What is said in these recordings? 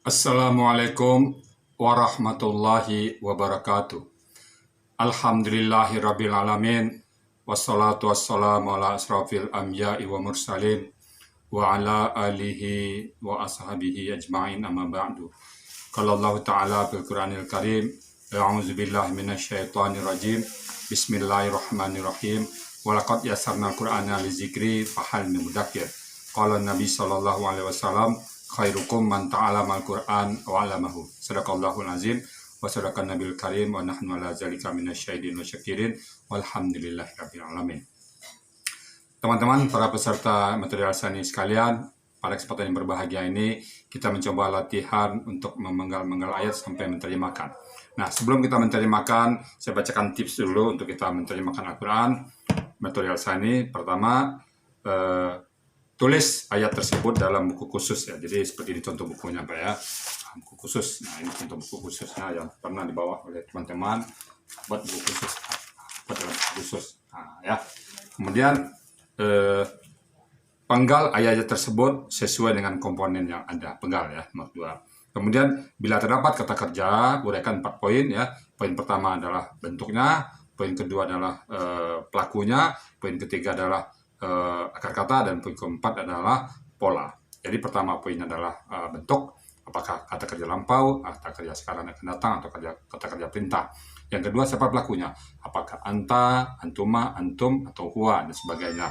Assalamualaikum warahmatullahi wabarakatuh. Alhamdulillahirabbil alamin. Wassalatu wassalamu ala asrafil anbiya'i wa mursalin wa ala alihi wa ashabihi ajma'in amma ba'du. Qala Allah Ta'ala fil Qur'anil Karim, a'udzu billahi minasyaitonir rajim. Bismillahirrahmanirrahim. Wa laqad yassarnal Qur'ana lizikri fahal min mudzakir. Qala Nabi sallallahu alaihi wasallam, khairukum man ta'alamal Qur'an wa 'allamahu. Sadaqallahul azim wa sadaqan nabil karim wa nahnu ala zalika minasyahidin wa syakirin walhamdulillahirabbil alamin. Teman-teman para peserta material sani sekalian, pada kesempatan yang berbahagia ini kita mencoba latihan untuk memenggal-menggal ayat sampai menerjemahkan. Nah, sebelum kita menerjemahkan, saya bacakan tips dulu untuk kita menerjemahkan Al-Quran material sani. Pertama, tulis ayat tersebut dalam buku khusus ya. Jadi seperti ini contoh bukunya Pak ya. Buku khusus. Nah, ini contoh buku khususnya yang pernah dibawa oleh teman-teman buat buku khusus. Buat dalam buku khusus. Nah, ya. Kemudian penggal ayat tersebut sesuai dengan komponen yang ada. Penggal ya, nomor 2. Kemudian bila terdapat kata kerja, uraikan 4 poin ya. Poin pertama adalah bentuknya, poin kedua adalah pelakunya, poin ketiga adalah akar kata, dan poin keempat adalah pola. Jadi pertama poin adalah bentuk, apakah kata kerja lampau, kata kerja sekarang akan datang, atau kata kerja perintah. Yang kedua siapa pelakunya, apakah anta, antuma, antum, atau huwa, dan sebagainya.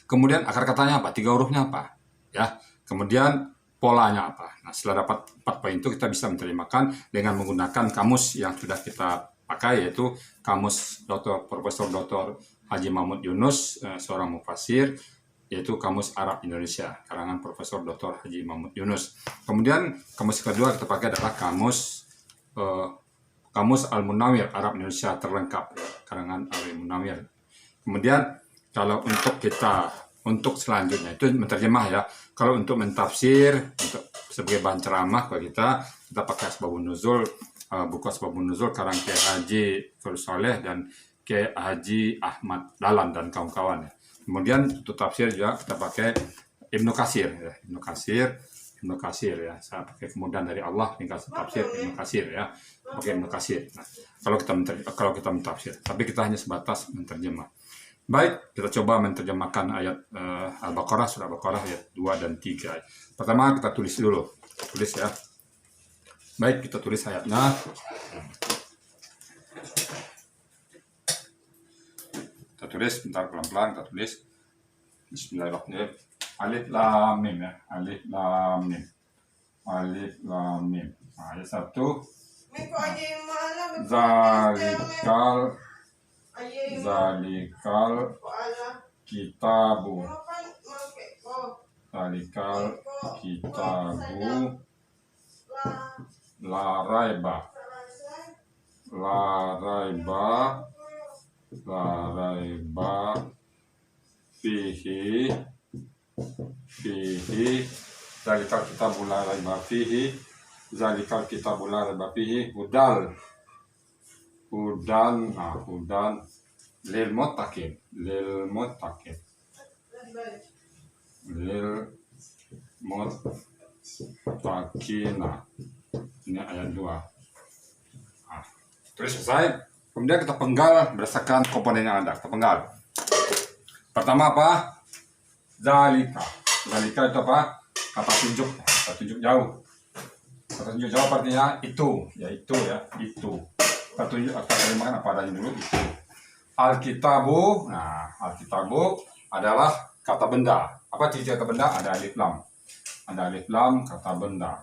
Kemudian akar katanya apa, 3 hurufnya apa ya. Kemudian polanya apa. Nah, setelah dapat 4 poin itu kita bisa menerjemahkan dengan menggunakan kamus yang sudah kita pakai, yaitu kamus Profesor Dr. Haji Mahmud Yunus, seorang mufasir, yaitu Kamus Arab Indonesia, karangan Profesor Dr. Haji Mahmud Yunus. Kemudian kamus kedua kita pakai adalah kamus Al-Munawwir Arab Indonesia terlengkap, karangan Al-Munawwir. Kemudian kalau untuk selanjutnya itu menerjemah ya. Kalau untuk mentafsir, untuk sebagai bahan ceramah bagi kita pakai Asbabun Nuzul, buku Asbabun Nuzul karang Kiai Haji Fadlus Saleh dan Kiai Haji Ahmad Dahlan dan kawan-kawan ya. Kemudian untuk tafsir juga kita pakai Ibnu Katsir ya. Ibnu Katsir ya. Saya pakai kemudahan dari Allah ringkasan tafsir Ibnu Katsir ya. Pakai Ibnu Katsir. Nah, kalau kita mentafsir, tapi kita hanya sebatas menerjemah. Baik, kita coba menerjemahkan ayat Al-Baqarah, surah Al-Baqarah ayat 2 dan 3. Pertama kita tulis dulu. Tulis ya. Baik, kita tulis ayatnya. Kita tulis, bentar pelan-pelan kita tulis. Bismillahirrahmanirrahim. Alif lam mim ya. Alif lam mim. Alif lam mim. Ayat 1. Zalikal kitabu la raiba fihi zalikal kitabu la raiba fihi hudan lil muttaqin. Ini ayat 2. Terus selesai. Kemudian kita penggal berdasarkan komponen yang ada. Kita penggal. Pertama apa? Zalika itu apa? Kata tunjuk jauh. Kata tunjuk jauh artinya itu, yaitu ya, itu. Kata tunjuk atau terjemahkan apa adanya dulu, itu. Alkitabu, nah alkitabu adalah kata benda. Apa ciri kata benda? Ada alif lam. Kata benda.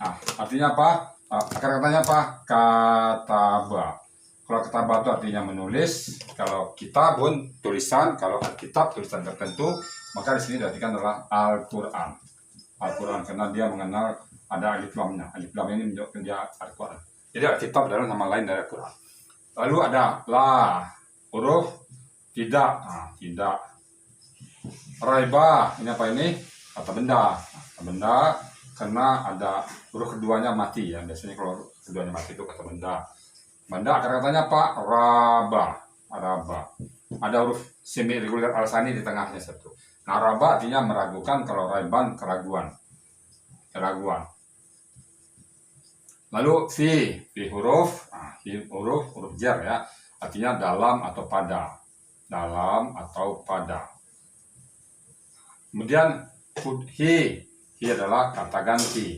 Nah, artinya apa? Akar katanya apa? Kataba. Kalau kataba itu artinya menulis. Kalau kitabun tulisan. Kalau alkitab tulisan tertentu. Maka di sini diartikan adalah Al-Quran. Karena dia mengenal ada alif lamnya. Alif lam ini menunjukkan dia Al-Quran. Jadi alkitab adalah nama lain dari Al-Quran. Lalu ada la, huruf tidak. Tidak. Raiba, ini apa ini? Kata benda. Karena ada huruf keduanya mati ya. Biasanya kalau huruf keduanya mati itu kata benda. Benda akar katanya apa? Raba. Ada huruf semi reguler al-sani di tengahnya satu. Nah, raba artinya meragukan, kalau raiban keraguan. Lalu fi huruf, huruf jar ya, artinya dalam atau pada, dalam atau pada. Kemudian hi adalah kata ganti.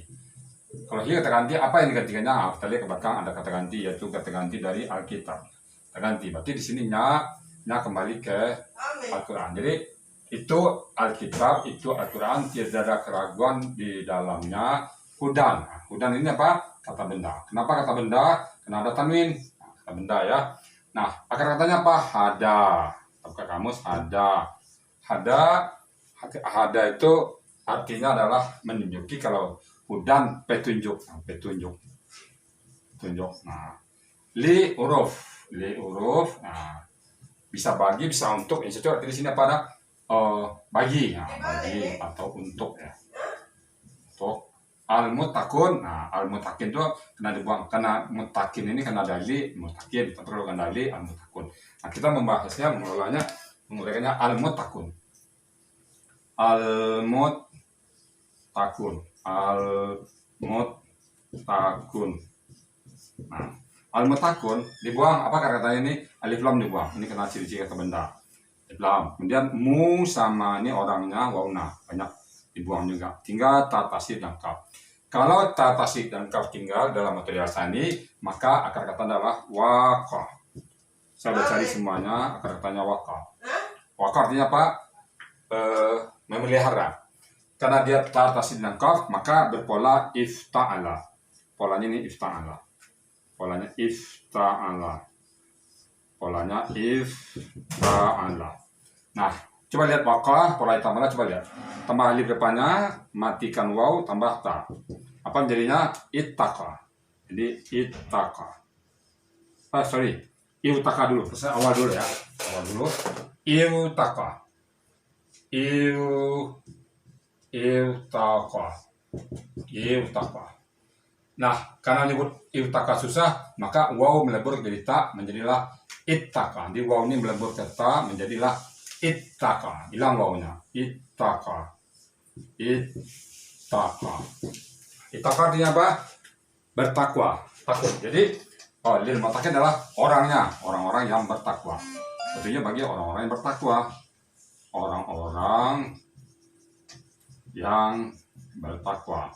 Kalau hi kata ganti, apa yang digantikannya? Kita lihat ke belakang ada kata ganti, yaitu kata ganti dari Alkitab. Kata ganti, berarti di sini nya kembali ke Al-Quran. Jadi itu Alkitab, itu Al-Quran, tidak ada keraguan di dalamnya. Hudan, hudan ini apa? Kata benda. Kenapa kata benda? Karena ada tanwin, kata benda ya. Nah, akar katanya apa? Hada. Buka kamus, hada. Hada itu artinya adalah menunjuki. Kalau hudan, petunjuk. Petunjuk. Nah, li huruf. Nah, bisa bagi, bisa untuk. Yang itu artinya di sini apa? Bagi. Nah, bagi atau untuk ya. Untuk. Al-mutakun, nah al-mutakin itu kena dibuang, karena mutakin ini kena dali, mutakin, kita perlu kena dali, al-mutakun. Nah, kita membahasnya, menguraikannya al-mutakun. Al-mutakun. Nah, al-mutakun dibuang, apa katanya ini? Alif lam dibuang, ini kena ciri-ciri kata benda. Alif lam. Kemudian mu sama ini orangnya, wauna, banyak dibuang juga. Tinggal ta tasdid dan kaf. Kalau ta tasdid dan kaf tinggal dalam metode al-sani, maka akar kata adalah waqa. Saya udah cari semuanya, akar katanya waqa. Waqa artinya apa? Memelihara. Karena dia ta tasdid dan kaf, maka berpola ifta'ala. Polanya ini ifta'ala. Polanya ifta'ala. Nah, coba lihat waqa, pola tambahnya, coba lihat. Tambah alif depannya, matikan waw, tambah ta. Apa jadinya? Ittaqa. Jadi ittaqa. Iutaqa dulu. Awal dulu ya. Iutaqa. Iutaqa. Nah, karena nyebut iutaqa susah, maka waw melebur jadi ta, menjadilah ittaqa. Di waw ini melebur ke ta, menjadilah ittaqa. Hilang wawnya. Ittaqa. Ittaqa artinya apa? Bertakwa. Takut. Jadi, lil muttaqin adalah orangnya, orang-orang yang bertakwa. Tentunya bagi orang-orang yang bertakwa. Orang-orang yang bertakwa.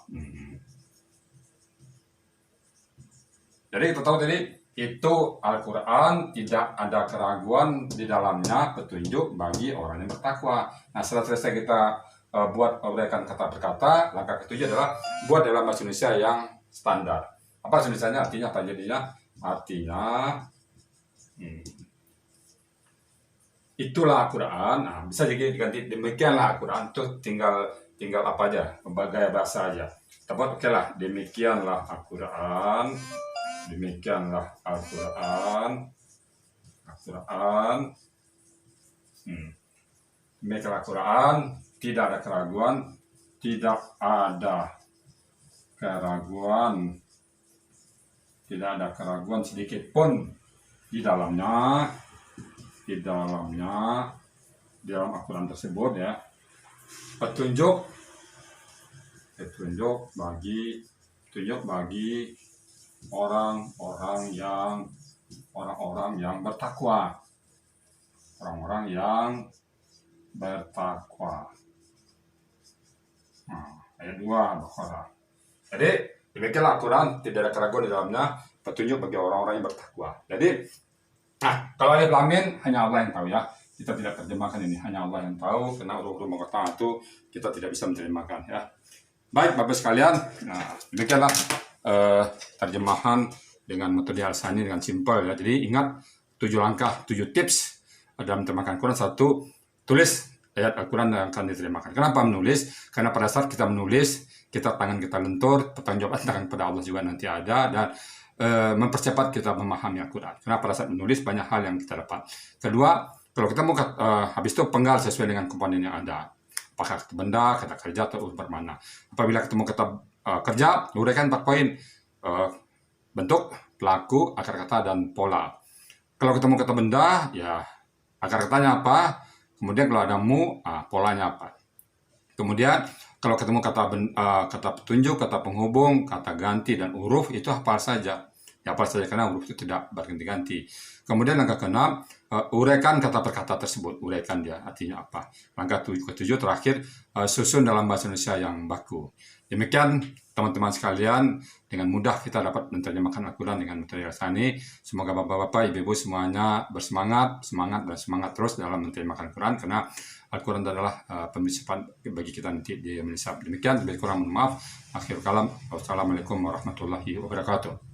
Jadi kita tahu tadi, itu Al-Quran tidak ada keraguan di dalamnya, petunjuk bagi orang yang bertakwa. Nah, setelah selesai kita buat uraikan kata per kata, langkah ketujuh adalah buat dalam bahasa Indonesia yang standar. Apa bahasa Indonesianya? Artinya apa jadinya? Artinya itulah Al-Quran. Nah, bisa juga diganti demikianlah Al-Quran, itu tinggal apa aja, berbagai bahasa aja. Kita buat oke lah, demikianlah Al-Quran. Demikianlah Al-Quran. Demikianlah Al-Quran. Tidak ada keraguan. Tidak ada keraguan sedikit pun di dalamnya. Di dalam Al-Quran tersebut ya. Petunjuk bagi orang-orang yang bertakwa. Orang-orang yang bertakwa. Ayat 2 Baqarah. Jadi demikianlah Al-Quran, tidak ada keraguan di dalamnya, petunjuk bagi orang-orang yang bertakwa. Jadi, kalau alif lam mim hanya Allah yang tahu ya. Kita tidak terjemahkan ini, hanya Allah yang tahu, karena huruf mengatakan itu kita tidak bisa menerjemahkan ya. Baik Bapak sekalian, demikianlah terjemahan dengan metode al-sani dengan simpel ya. Jadi ingat 7 langkah, 7 tips dalam menerjemahkan Al-Quran. 1, tulis ayat Al-Quran yang akan diterjemahkan. Kenapa menulis? Karena pada saat kita menulis, tangan kita lentur, pertanggungjawaban tangan pada Allah juga nanti ada, dan mempercepat kita memahami Al-Quran. Karena pada saat menulis banyak hal yang kita dapat. Kedua, kalau kita mau habis itu penggal sesuai dengan komponen yang ada. Apakah kata benda, kata kerja, atau bermana. Apabila ketemu kata kerja, uraikan 4 poin. Bentuk, pelaku, akar kata, dan pola. Kalau ketemu kata benda, ya akar katanya apa. Kemudian kalau ada mu, polanya apa. Kemudian kalau ketemu kata petunjuk, kata penghubung, kata ganti, dan huruf, itu hafal saja. Ya, hafal saja karena huruf itu tidak berganti-ganti. Kemudian langkah keenam, uraikan kata per kata tersebut. Uraikan dia artinya apa. Langkah ketujuh terakhir, susun dalam bahasa Indonesia yang baku. Demikian teman-teman sekalian, dengan mudah kita dapat menerjemahkan Al-Quran dengan metode Rasani. Semoga bapak-bapak, ibu-ibu semuanya bersemangat, dan semangat terus dalam menerjemahkan Al-Quran, karena Al-Quran adalah pembicaraan bagi kita nanti di Indonesia. Demikian, lebih kurang mohon maaf. Akhir kalam, wassalamualaikum warahmatullahi wabarakatuh.